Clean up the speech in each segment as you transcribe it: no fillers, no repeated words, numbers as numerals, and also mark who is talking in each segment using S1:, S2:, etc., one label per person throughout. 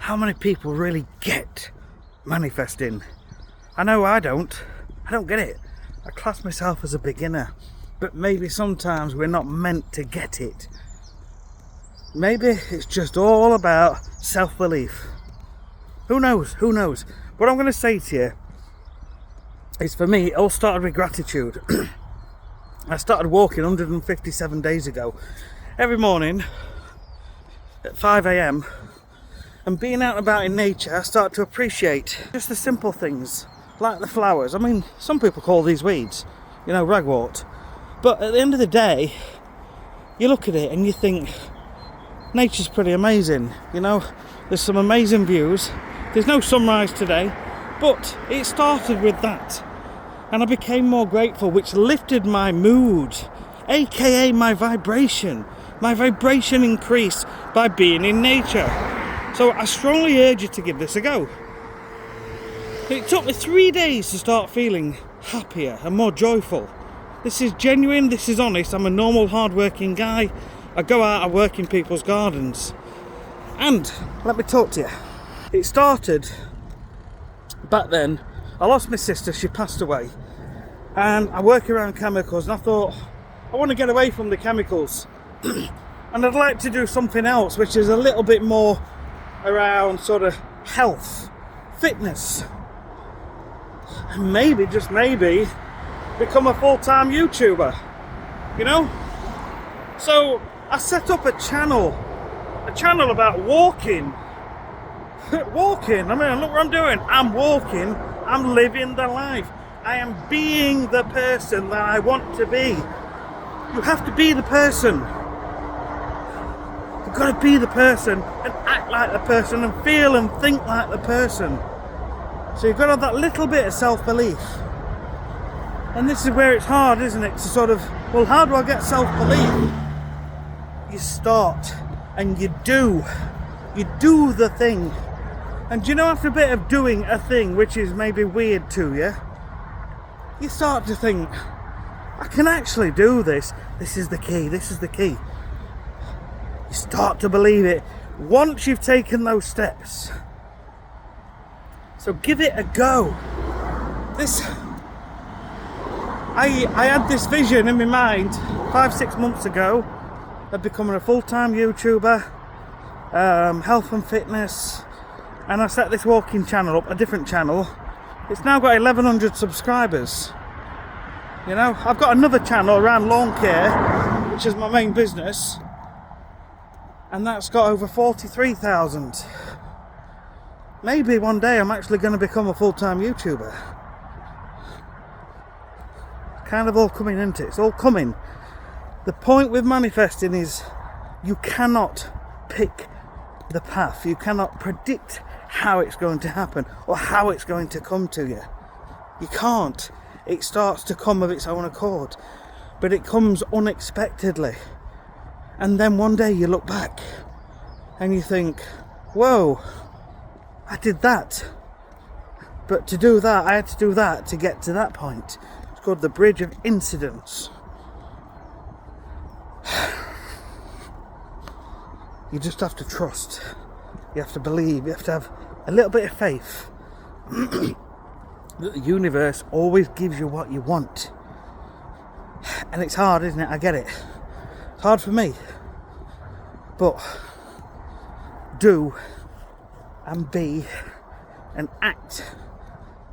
S1: how many people really get manifesting. I know I don't get it. I class myself as a beginner, but maybe sometimes we're not meant to get it. Maybe it's just all about self-belief. Who knows? What I'm going to say to you is, for me, it all started with gratitude. I started walking 157 days ago every morning at 5 a.m. and being out and about in nature, I start to appreciate just the simple things like the flowers. I mean, some people call these weeds, ragwort, but at the end of the day you look at it and you think nature's pretty amazing. There's some amazing views. There's no sunrise today, but it started with that. And I became more grateful, which lifted my mood, aka my vibration. My vibration increased by being in nature. So I strongly urge you to give this a go. It took me 3 days to start feeling happier and more joyful. This is genuine, this is honest. I'm a normal, hard-working guy. I go out, I work in people's gardens. And let me talk to you. It started back then. I lost my sister, she passed away, and I work around chemicals, and I thought, I want to get away from the chemicals and I'd like to do something else which is a little bit more around sort of health, fitness, and maybe, just maybe, become a full-time YouTuber, So I set up a channel about walking. Walking, I mean, look what I'm doing. I'm walking, I'm living the life. I am being the person that I want to be. You have to be the person. You've got to be the person and act like the person and feel and think like the person. So you've got to have that little bit of self-belief. And this is where it's hard, isn't it? To sort of, well, how do I get self-belief? You start and you do. You do the thing. And after a bit of doing a thing which is maybe weird to you, you start to think, I can actually do this. This is the key. You start to believe it once you've taken those steps. So give it a go. I had this vision in my mind 5-6 months ago of becoming a full-time YouTuber, health and fitness. And I set this walking channel up, a different channel. It's now got 1,100 subscribers. I've got another channel around lawn care, which is my main business, and that's got over 43,000. Maybe one day I'm actually going to become a full-time YouTuber. Kind of all coming into it. It's all coming. The point with manifesting is you cannot pick the path. You cannot predict how it's going to happen or how it's going to come to you. You can't. It starts to come of its own accord, but it comes unexpectedly. And then one day you look back and you think, whoa, I did that. But to do that, I had to do that to get to that point. It's called the bridge of incidents. You just have to trust. You have to believe. You have to have a little bit of faith that the universe always gives you what you want. And it's hard, isn't it? I get it. It's hard for me. But do and be and act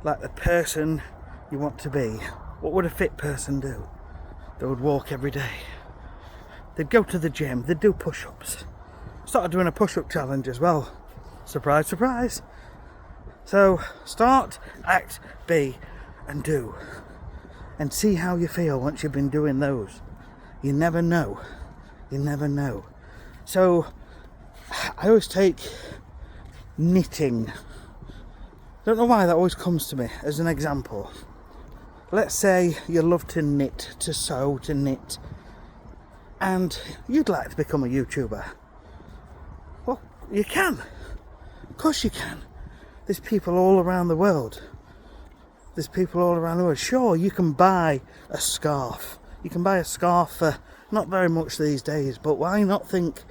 S1: like the person you want to be. What would a fit person do? They would walk every day. They'd go to the gym. They'd do push-ups. Started doing a push-up challenge as well. Surprise, surprise. So start, act, be and do. And see how you feel once you've been doing those. You never know. You never know. So I always take knitting. Don't know why that always comes to me as an example. Let's say you love to knit, to sew, to knit, and you'd like to become a YouTuber. Well, you can. Of course you can. There's people all around the world. Sure, you can buy a scarf. You can buy a scarf for not very much these days, but why not think,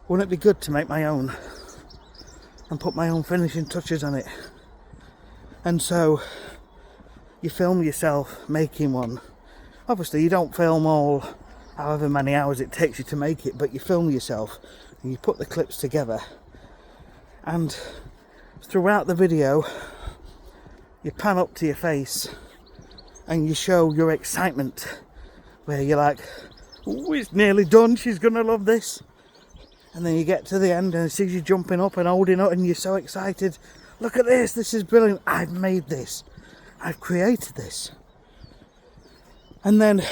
S1: wouldn't it be good to make my own? and put my own finishing touches on it. And so you film yourself making one. Obviously you don't film all however many hours it takes you to make it, but you film yourself and you put the clips together, and throughout the video you pan up to your face and you show your excitement, where you're like, oh, it's nearly done, she's gonna love this. And then you get to the end and it sees you jumping up and holding up and you're so excited. Look at this, this is brilliant, I've made this, I've created this. And then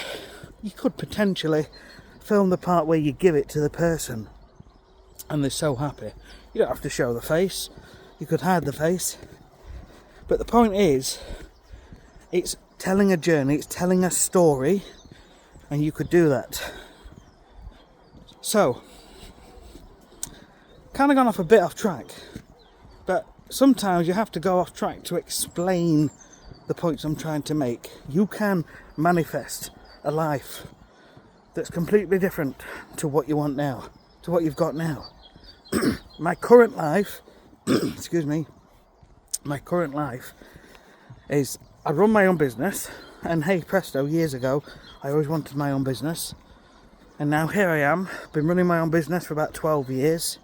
S1: you could potentially film the part where you give it to the person and they're so happy. You don't have to show the face, you could hide the face. But the point is, it's telling a journey, it's telling a story, and you could do that. So, kind of gone off a bit off track, but sometimes you have to go off track to explain the points I'm trying to make. You can manifest a life that's completely different to what you want now, to what you've got now. My current life, excuse me, my current life is, I run my own business, and hey presto, years ago I always wanted my own business, and now here I am, been running my own business for about 12 years.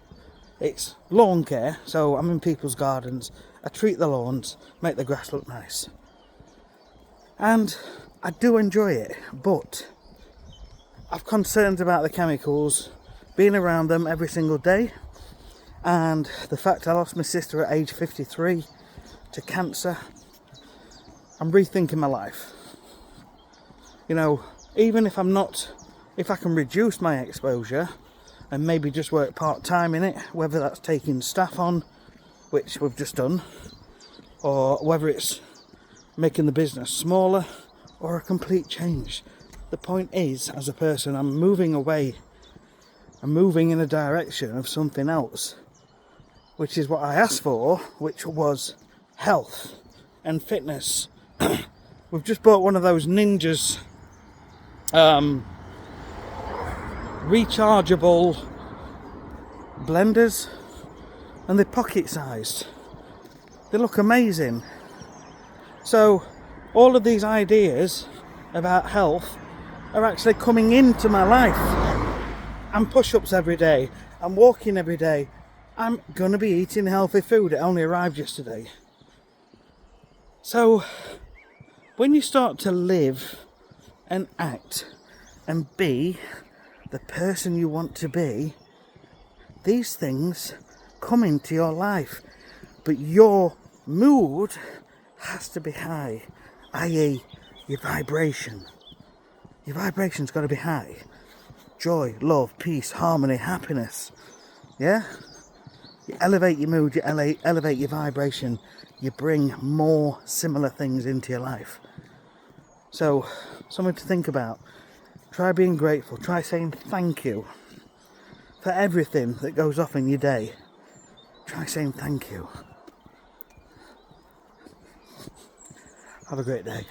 S1: It's lawn care, so I'm in people's gardens, I treat the lawns, make the grass look nice, and I do enjoy it, but I've concerns about the chemicals, being around them every single day, and the fact I lost my sister at age 53 to cancer. I'm rethinking my life. You know, even if I can reduce my exposure and maybe just work part-time in it, whether that's taking staff on, which we've just done, or whether it's making the business smaller, or a complete change. The point is, as a person, I'm moving away. I'm moving in a direction of something else, which is what I asked for, which was health and fitness. We've just bought one of those Ninjas rechargeable blenders, and they're pocket sized. They look amazing. So all of these ideas about health are actually coming into my life. I'm push-ups every day, I'm walking every day, I'm gonna be eating healthy food. It only arrived yesterday. So when you start to live and act and be the person you want to be, these things come into your life, but your mood has to be high, i.e. your vibration. Your vibration's got to be high. Joy, love, peace, harmony, happiness. Yeah? You elevate your mood, you elevate your vibration, you bring more similar things into your life. So, something to think about. Try being grateful, try saying thank you for everything that goes off in your day. Try saying thank you. Have a great day.